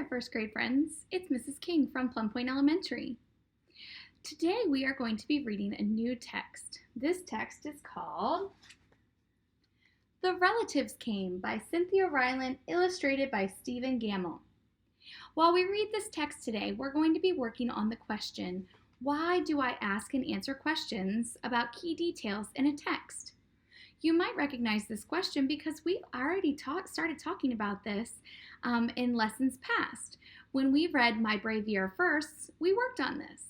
there, first grade friends. It's Mrs. King from Plum Point Elementary. Today we are going to be reading a new text. This text is called The Relatives Came by Cynthia Rylant, illustrated by Stephen Gamble. While we read this text today, we're going to be working on the question, why do I ask and answer questions about key details in a text? You might recognize this question because we already started talking about this in lessons past. When we read My Brave Year First, we worked on this.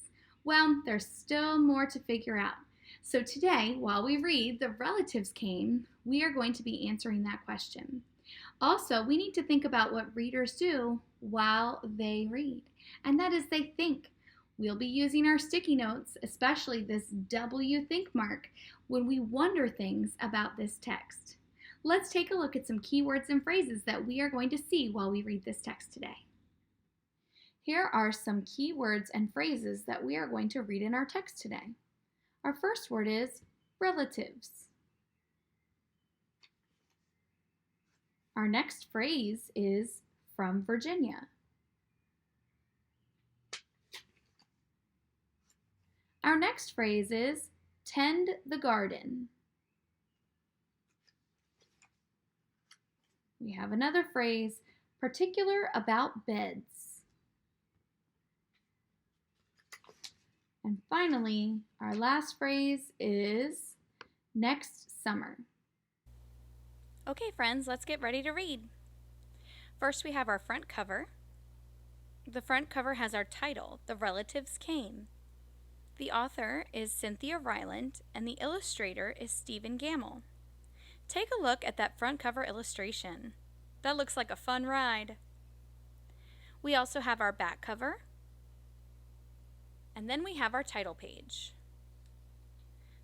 Well, there's still more to figure out. So today, while we read The Relatives Came, we are going to be answering that question. Also, we need to think about what readers do while they read, and that is they think. We'll be using our sticky notes, especially this W think mark, when we wonder things about this text. Let's take a look at some keywords and phrases that we are going to see while we read this text today. Here are some keywords and phrases that we are going to read in our text today. Our first word is relatives. Our next phrase is from Virginia. Our next phrase is tend the garden. We have another phrase, particular about beds. And finally, our last phrase is next summer. Okay, friends, let's get ready to read. First, we have our front cover. The front cover has our title, The Relatives Came. The author is Cynthia Rylant, and the illustrator is Stephen Gamble. Take a look at that front cover illustration. That looks like a fun ride. We also have our back cover, and then we have our title page.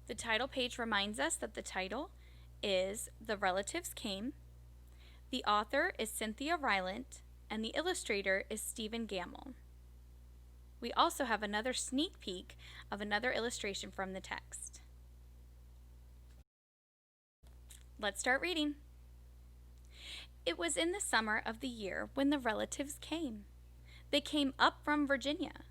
The title page reminds us that the title is The Relatives Came. The author is Cynthia Rylant, and the illustrator is Stephen Gamble. We also have another sneak peek of another illustration from the text. Let's start reading. It was in the summer of the year when the relatives came. They came up from Virginia.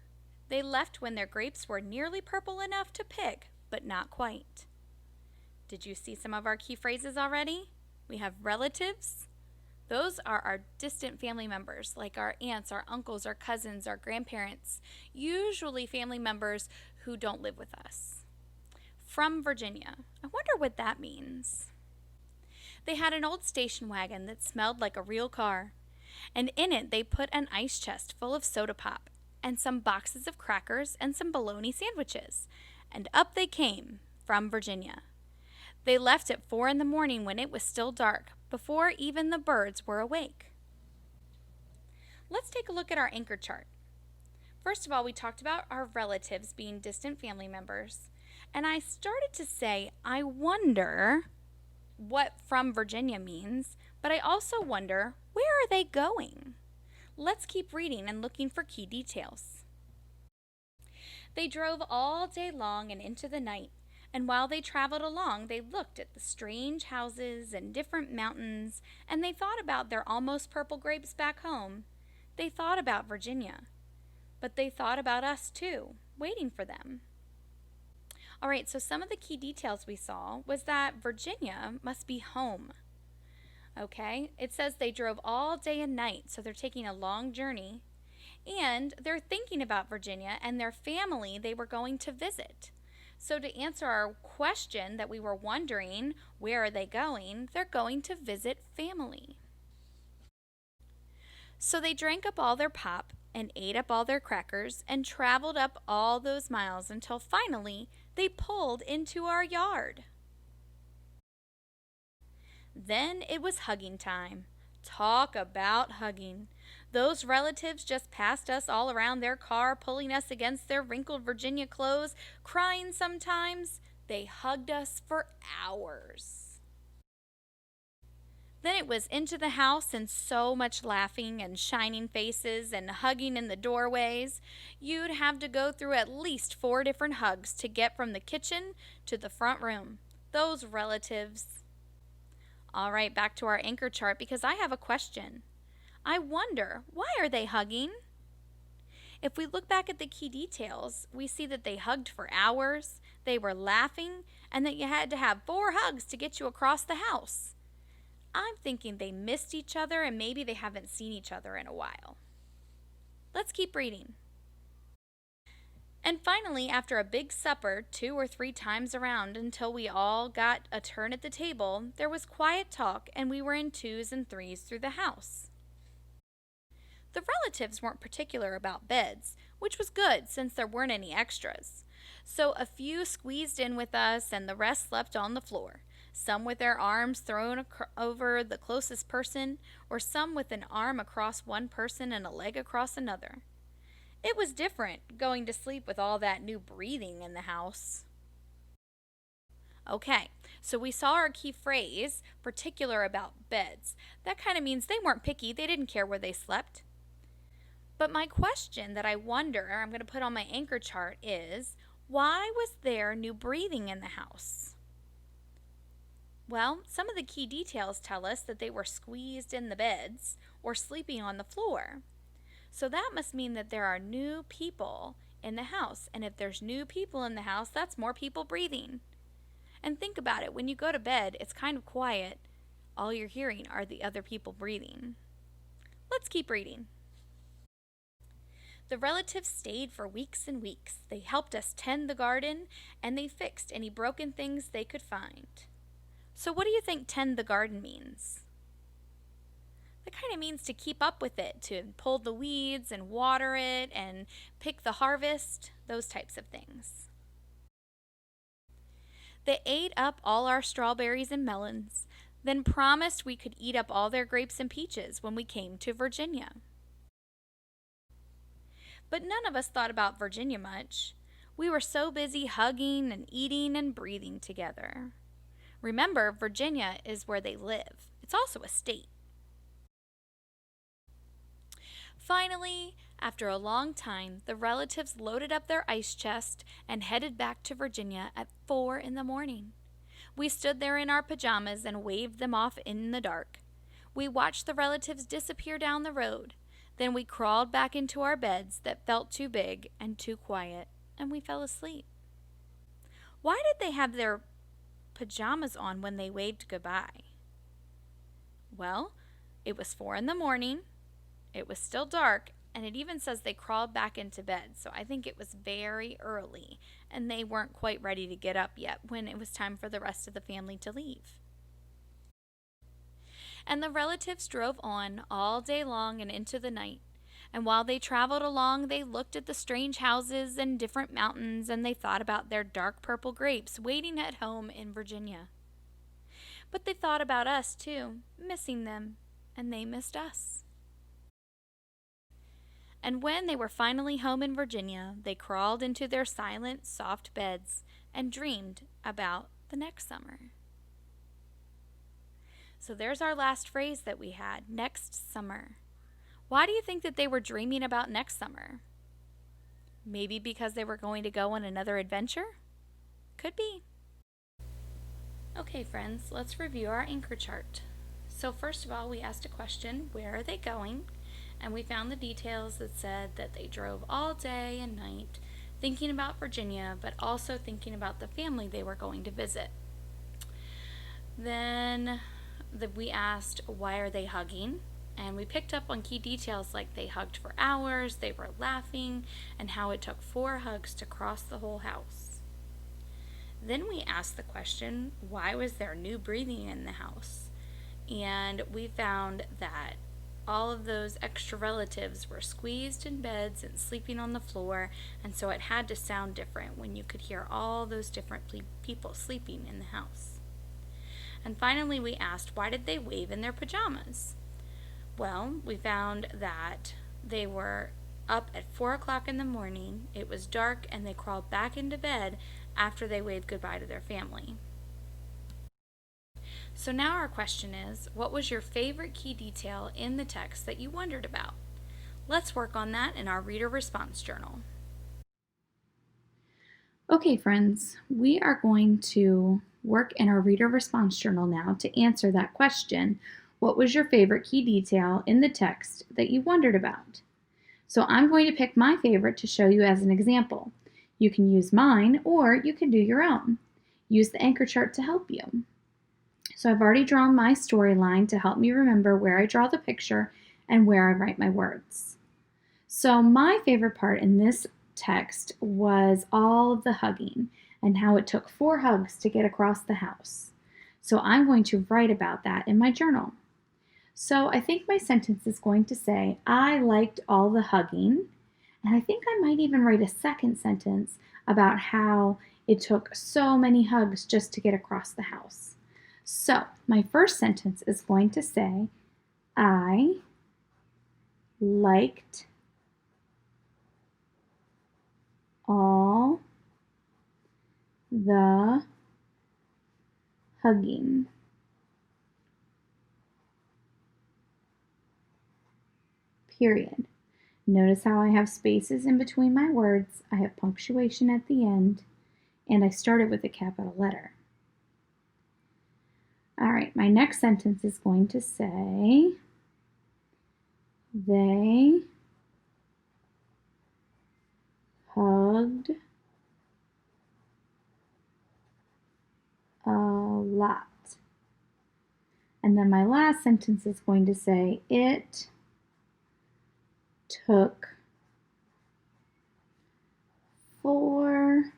They left when their grapes were nearly purple enough to pick, but not quite. Did you see some of our key phrases already? We have relatives. Those are our distant family members, like our aunts, our uncles, our cousins, our grandparents, usually family members who don't live with us. From Virginia. I wonder what that means. They had an old station wagon that smelled like a real car, and in it they put an ice chest full of soda pop and some boxes of crackers and some bologna sandwiches, and up they came from Virginia. They left at 4 in the morning when it was still dark, before even the birds were awake. Let's take a look at our anchor chart. First of all, we talked about our relatives being distant family members, and I started to say, I wonder what from Virginia means, but I also wonder, where are they going? Let's keep reading and looking for key details. They drove all day long and into the night, and while they traveled along, they looked at the strange houses and different mountains, and they thought about their almost purple grapes back home. They thought about Virginia, but they thought about us too, waiting for them. All right, so some of the key details we saw was that Virginia must be home. Okay, it says they drove all day and night, so they're taking a long journey, and they're thinking about Virginia and their family they were going to visit. So to answer our question that we were wondering, where are they going? They're going to visit family. So they drank up all their pop and ate up all their crackers and traveled up all those miles until finally they pulled into our yard. Then it was hugging time. Talk about hugging. Those relatives just passed us all around their car, pulling us against their wrinkled Virginia clothes, crying sometimes. They hugged us for hours. Then it was into the house and so much laughing and shining faces and hugging in the doorways. You'd have to go through at least 4 different hugs to get from the kitchen to the front room. Those relatives. All right, back to our anchor chart because I have a question. I wonder, why are they hugging? If we look back at the key details, we see that they hugged for hours, they were laughing, and that you had to have 4 hugs to get you across the house. I'm thinking they missed each other and maybe they haven't seen each other in a while. Let's keep reading. And finally, after a big supper 2 or 3 times around until we all got a turn at the table, there was quiet talk and we were in 2s and 3s through the house. The relatives weren't particular about beds, which was good since there weren't any extras. So a few squeezed in with us and the rest slept on the floor, some with their arms thrown over the closest person, or some with an arm across one person and a leg across another. It was different going to sleep with all that new breathing in the house. Okay, so we saw our key phrase, particular about beds. That kind of means they weren't picky, they didn't care where they slept. But my question that I wonder, I'm going to put on my anchor chart is, why was there new breathing in the house? Well, some of the key details tell us that they were squeezed in the beds or sleeping on the floor. So that must mean that there are new people in the house. And if there's new people in the house, that's more people breathing. And think about it, when you go to bed, it's kind of quiet. All you're hearing are the other people breathing. Let's keep reading. The relatives stayed for weeks and weeks. They helped us tend the garden, and they fixed any broken things they could find. So what do you think tend the garden means? That kind of means to keep up with it, to pull the weeds and water it and pick the harvest, those types of things. They ate up all our strawberries and melons, then promised we could eat up all their grapes and peaches when we came to Virginia. But none of us thought about Virginia much. We were so busy hugging and eating and breathing together. Remember, Virginia is where they live. It's also a state. Finally, after a long time, the relatives loaded up their ice chest and headed back to Virginia at 4 in the morning. We stood there in our pajamas and waved them off in the dark. We watched the relatives disappear down the road. Then we crawled back into our beds that felt too big and too quiet, and we fell asleep. Why did they have their pajamas on when they waved goodbye? Well, it was 4 in the morning, it was still dark, and it even says they crawled back into bed, so I think it was very early, and they weren't quite ready to get up yet when it was time for the rest of the family to leave. And the relatives drove on all day long and into the night. And while they traveled along, they looked at the strange houses and different mountains, and they thought about their dark purple grapes waiting at home in Virginia. But they thought about us too, missing them, and they missed us. And when they were finally home in Virginia, they crawled into their silent, soft beds and dreamed about the next summer. So there's our last phrase that we had, next summer. Why do you think that they were dreaming about next summer? Maybe because they were going to go on another adventure? Could be. Okay, friends, let's review our anchor chart. So first of all, we asked a question, where are they going? And we found the details that said that they drove all day and night thinking about Virginia, but also thinking about the family they were going to visit. Then we asked, why are they hugging? And we picked up on key details like they hugged for hours, they were laughing, and how it took 4 hugs to cross the whole house. Then we asked the question, why was there new breathing in the house? And we found that all of those extra relatives were squeezed in beds and sleeping on the floor, and so it had to sound different when you could hear all those different people sleeping in the house. And finally, we asked, why did they wave in their pajamas? Well, we found that they were up at 4 o'clock in the morning, it was dark, and they crawled back into bed after they waved goodbye to their family. So now our question is, what was your favorite key detail in the text that you wondered about? Let's work on that in our reader response journal. Okay, friends, we are going to work in our reader response journal now to answer that question. What was your favorite key detail in the text that you wondered about? So I'm going to pick my favorite to show you as an example. You can use mine or you can do your own. Use the anchor chart to help you. So I've already drawn my storyline to help me remember where I draw the picture and where I write my words. So my favorite part in this text was all of the hugging and how it took 4 hugs to get across the house. So I'm going to write about that in my journal. So I think my sentence is going to say, I liked all the hugging. And I think I might even write a second sentence about how it took so many hugs just to get across the house. So my first sentence is going to say, I liked all the hugging. Period. Notice how I have spaces in between my words, I have punctuation at the end, and I started with a capital letter. All right, my next sentence is going to say, they hugged a lot. And then my last sentence is going to say, it took 4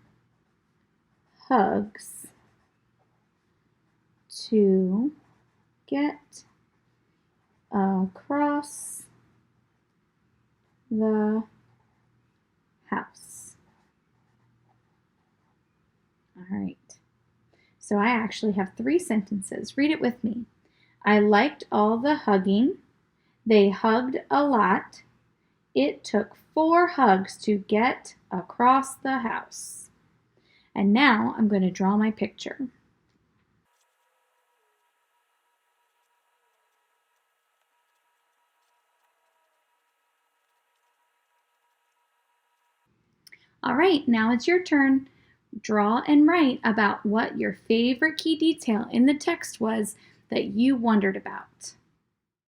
hugs to get across the house. All right. So I actually have 3 sentences. Read it with me. I liked all the hugging. They hugged a lot. It took 4 hugs to get across the house. And now I'm going to draw my picture. All right, now it's your turn. Draw and write about what your favorite key detail in the text was that you wondered about.